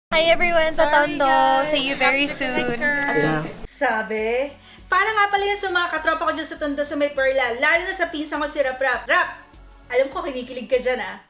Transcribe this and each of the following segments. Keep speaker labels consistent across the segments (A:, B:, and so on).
A: Hi everyone sa
B: Sorry,
A: Tondo.
B: guys.
A: See you very soon.
C: Yeah.
B: Sabi, para nga pala yan sa mga katropa ko dyan sa Tondo sa may Perla, lalo na sa pinsan ko si Rap Rap. Rap! Alam ko kinikilig ka dyan ah.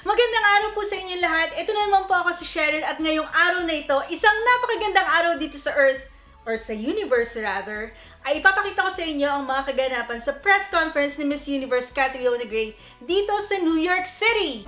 B: Magandang araw po sa inyong lahat. Ito na naman po ako si Cheryl at ngayong araw na ito, isang napakagandang araw dito sa Earth, or sa Universe rather, ay ipapakita ko sa inyo ang mga kaganapan sa press conference ni Miss Universe Catriona Gray dito sa New York City.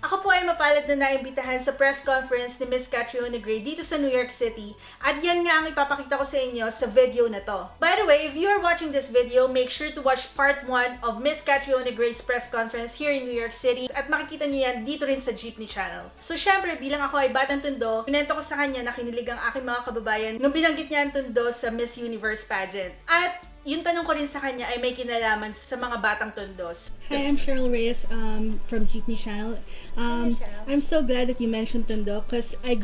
B: Ako po ay mapalad na naimbitahan sa press conference ni Miss Catriona Gray dito sa New York City at yan nga ang ipapakita ko sa inyo sa video na to. By the way, if you are watching this video, make sure to watch part 1 of Miss Catriona Gray's press conference here in New York City at makikita niyo yan dito rin sa Jeepney channel. So syempre, bilang ako ay batang Tondo, pinento ko sa kanya na kinilig ang aking mga kababayan nung binanggit niya ang Tondo sa Miss Universe pageant. At yung tanong ko rin sa kanya ay may kinalaman sa mga batang Tondos.
D: Hi, I'm Cheryl Reyes from Jeepney Channel. I'm so glad that you mentioned Tondo because I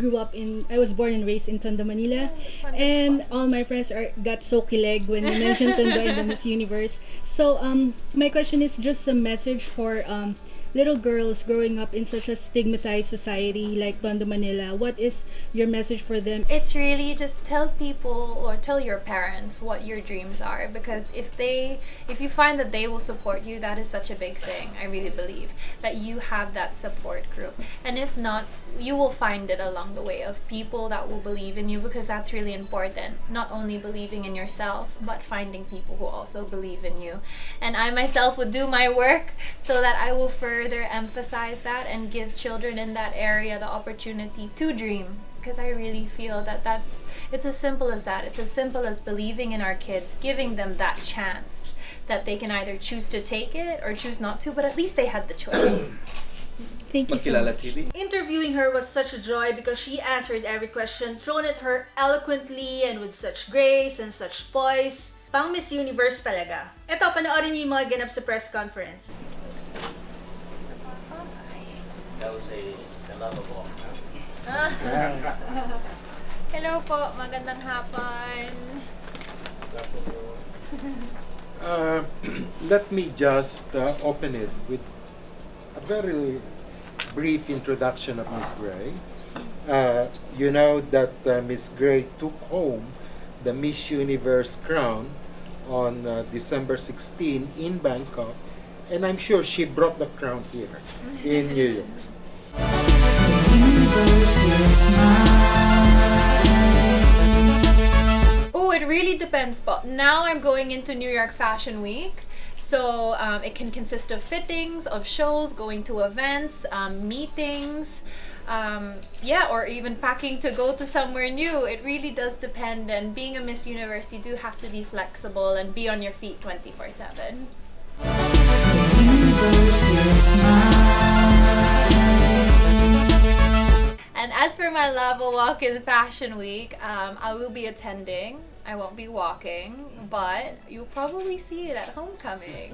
D: was born and raised in Tondo, Manila. And all my friends got so kilig when you mentioned Tondo in the Miss Universe. So my question is just a message for little girls growing up in such a stigmatized society like Tondo, Manila. What is your message for them?
A: It's really just tell people or tell your parents what your dreams are, because if you find that they will support you, that is such a big thing. I really believe that you have that support group, and if not, you will find it along the way of people that will believe in you, because that's really important. Not only believing in yourself, but finding people who also believe in you. And I myself would do my work so that I will further emphasize that and give children in that area the opportunity to dream, because I really feel that it's as simple as that. It's as simple as believing in our kids, giving them that chance that they can either choose to take it or choose not to, but at least they had the choice.
D: Thank you so much.
B: Interviewing her was such a joy because she answered every question thrown at her eloquently and with such grace and such poise. Pang Miss Universe talaga. Eto, panoorin niyo yung mga ganap sa press conference.
C: That was a lovable.
A: Hello po, magandang hapon.
E: Let me just open it with a very brief introduction of Miss Gray. You know that Miss Gray took home the Miss Universe crown on December 16 in Bangkok, and I'm sure she brought the crown here in New York.
A: Oh, it really depends. But now I'm going into New York Fashion Week. So it can consist of fittings, of shows, going to events, meetings, or even packing to go to somewhere new. It really does depend. And being a Miss Universe, you do have to be flexible and be on your feet 24/7. And as for my lava walk in Fashion Week, I will be attending. I won't be walking, but you'll probably see it at homecoming.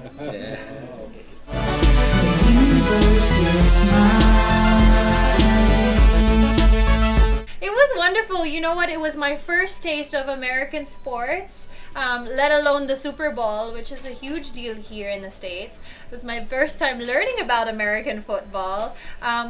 A: It was wonderful. You know what? It was my first taste of American sports, let alone the Super Bowl, which is a huge deal here in the States. It was my first time learning about American football,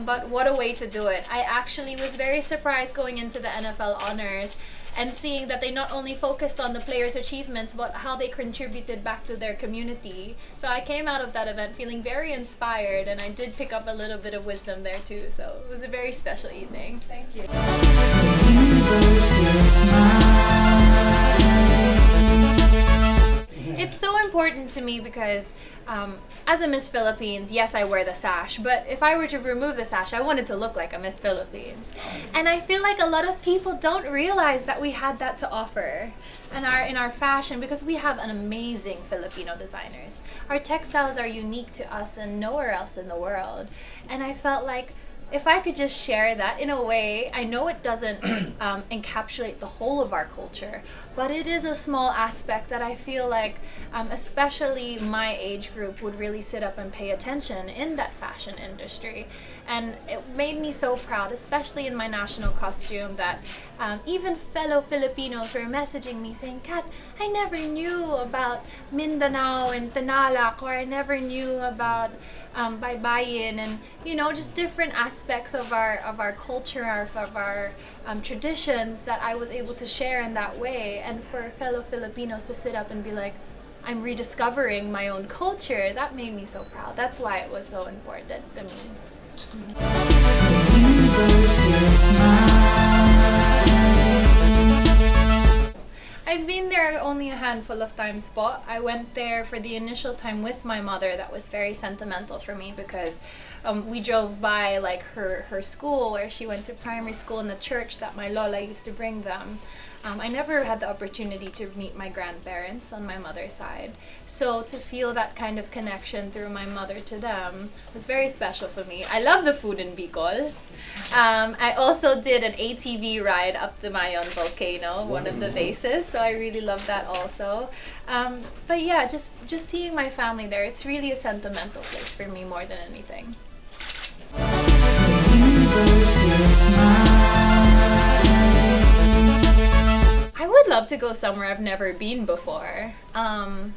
A: but what a way to do it. I actually was very surprised going into the NFL honors and seeing that they not only focused on the players' achievements, but how they contributed back to their community. So I came out of that event feeling very inspired, and I did pick up a little bit of wisdom there too. So it was a very special evening. Thank you. It's so important to me because as a Miss Philippines, yes, I wear the sash, but if I were to remove the sash, I wanted to look like a Miss Philippines. And I feel like a lot of people don't realize that we had that to offer in our fashion, because we have an amazing Filipino designers. Our textiles are unique to us and nowhere else in the world. And I felt like if I could just share that in a way, I know it doesn't encapsulate the whole of our culture, but it is a small aspect that I feel like, especially my age group, would really sit up and pay attention in that fashion industry. And it made me so proud, especially in my national costume, that even fellow Filipinos were messaging me saying, "Kat, I never knew about Mindanao and Tinalak, or I never knew about Baybayin," and just different aspects of our culture, of our traditions that I was able to share in that way. And for fellow Filipinos to sit up and be like, "I'm rediscovering my own culture," that made me so proud. That's why it was so important to me. I've been there only a handful of times, but I went there for the initial time with my mother. That was very sentimental for me because we drove by like her school where she went to primary school, and the church that my lola used to bring them. I never had the opportunity to meet my grandparents on my mother's side, so to feel that kind of connection through my mother to them was very special for me. I love the food in Bicol. I also did an ATV ride up the Mayon volcano, one of the bases, so I really love that also. But yeah, just seeing my family there, it's really a sentimental place for me more than anything. I would love to go somewhere I've never been before. And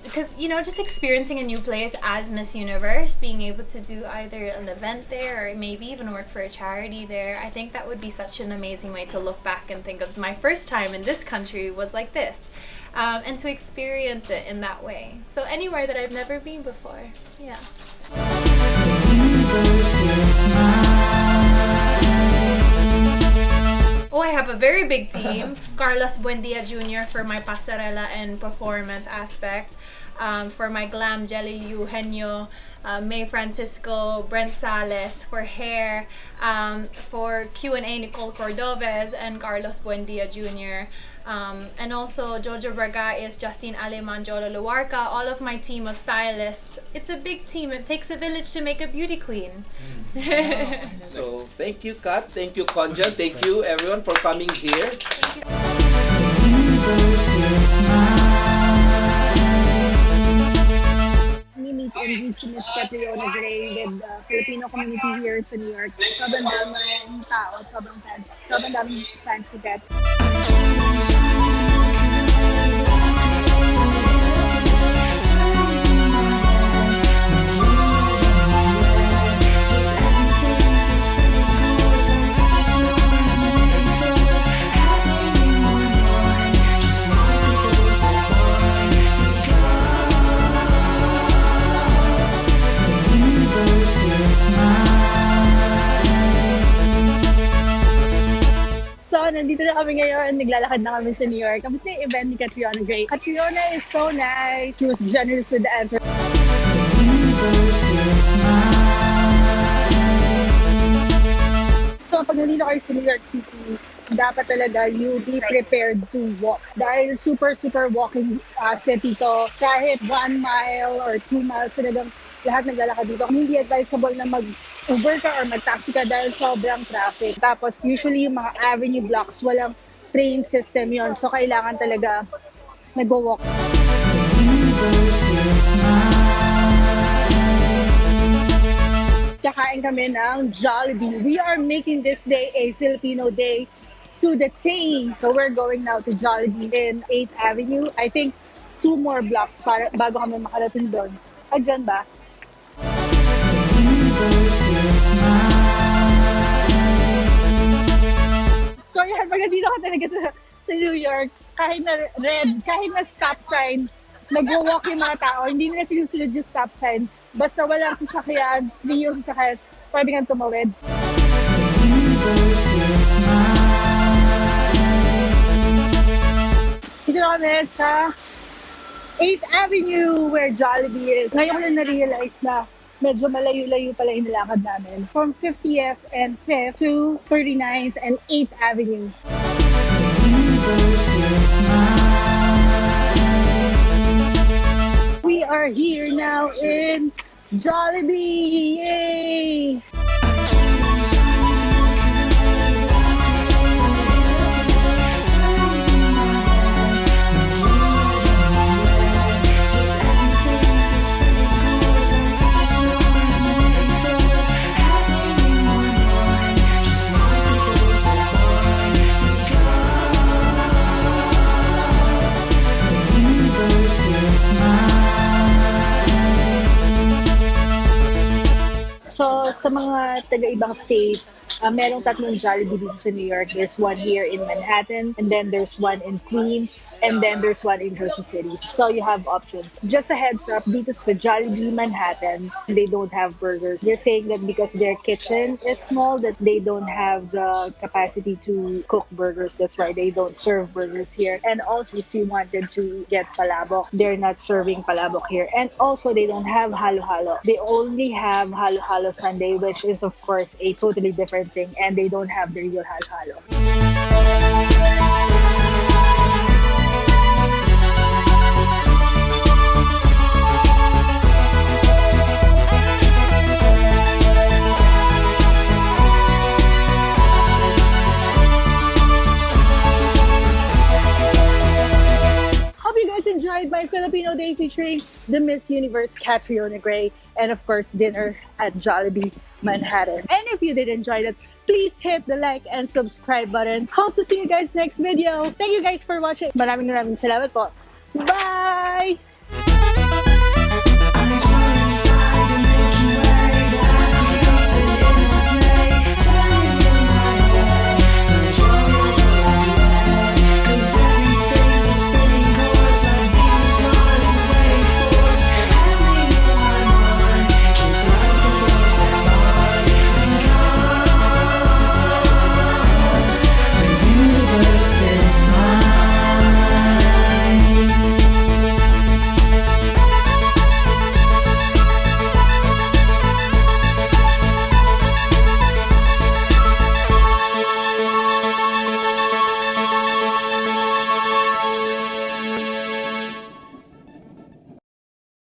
A: because, just experiencing a new place as Miss Universe, being able to do either an event there or maybe even work for a charity there, I think that would be such an amazing way to look back and think of my first time in this country was like this. And to experience it in that way. So anywhere that I've never been before, yeah. Oh, I have a very big team. Carlos Buendia Jr. for my pasarela and performance aspect. For my glam, Jelly Eugenio, May Francisco, Brent Sales for hair. For Q&A, Nicole Cordovez and Carlos Buendia Jr. And also Jojo Braga is Justine Aleman, Jolo Luarca, all of my team of stylists. It's a big team. It takes a village to make a beauty queen.
F: So thank you, Kat. Thank you, Conja. Thank you, everyone, for coming here.
G: Meet and greet si Miss Catriona Gray with the Filipino community here sa New York. Sobrang daming tao, sobrang daming fans to get. So, nandito na kami ngayon. Naglalakad na kami sa New York. Tapos na yung event ni Catriona Gray. Catriona is so nice. She was generous with the answer. So, pag nandito kayo sa New York City, dapat talaga you be prepared to walk. Dahil super walking city to. Kahit 1 mile or 2 miles, talagang lahat naglalakad dito. Hindi advisable na mag-Uber ka or mag-taxi ka dahil sobrang traffic. Tapos usually yung mga avenue blocks, walang train system yon, so kailangan talaga nag-walk. Kakain kami ng Jollibee. We are making this day a Filipino day to the T. So we're going now to Jollibee in 8th Avenue. I think 2 more blocks bago kami makarating doon. Diyan ba? So yan, pag nandito ka talaga sa New York, kahit na red, kahit na stop sign, nag-walk yung mga tao, hindi nila sinusunod yung stop sign. Basta walang sasakyan, hindi yung sasakyan, pwede kang tumawid. Dito na kami sa 8th Avenue where Jollibee is. Ngayon ko na na-realize na medyo malayo-layo pala yung nilakad namin. From 50th and 5th to 39th and 8th Avenue. We are here now in Jollibee! Yay! So, sa mga taga-ibang states, merong tatlong Jollibee dito sa New York. There's one here in Manhattan, and then there's one in Queens, and then there's one in Jersey City. So you have options. Just a heads up, dito sa Jollibee Manhattan, they don't have burgers. They're saying that because their kitchen is small, that they don't have the capacity to cook burgers. That's why they don't serve burgers here. And also, if you wanted to get palabok, they're not serving palabok here. And also, they don't have halo-halo. They only have halo-halo Sunday, which is, of course, a totally different thing, and they don't have the real halo-halo. Hope you guys enjoyed my Filipino Day featuring the Miss Universe Catriona Gray, and of course dinner at Jollibee Manhattan. And if you did enjoy it, please hit the like and subscribe button. Hope to see you guys next video. Thank you guys for watching. Maraming salamat po. Bye!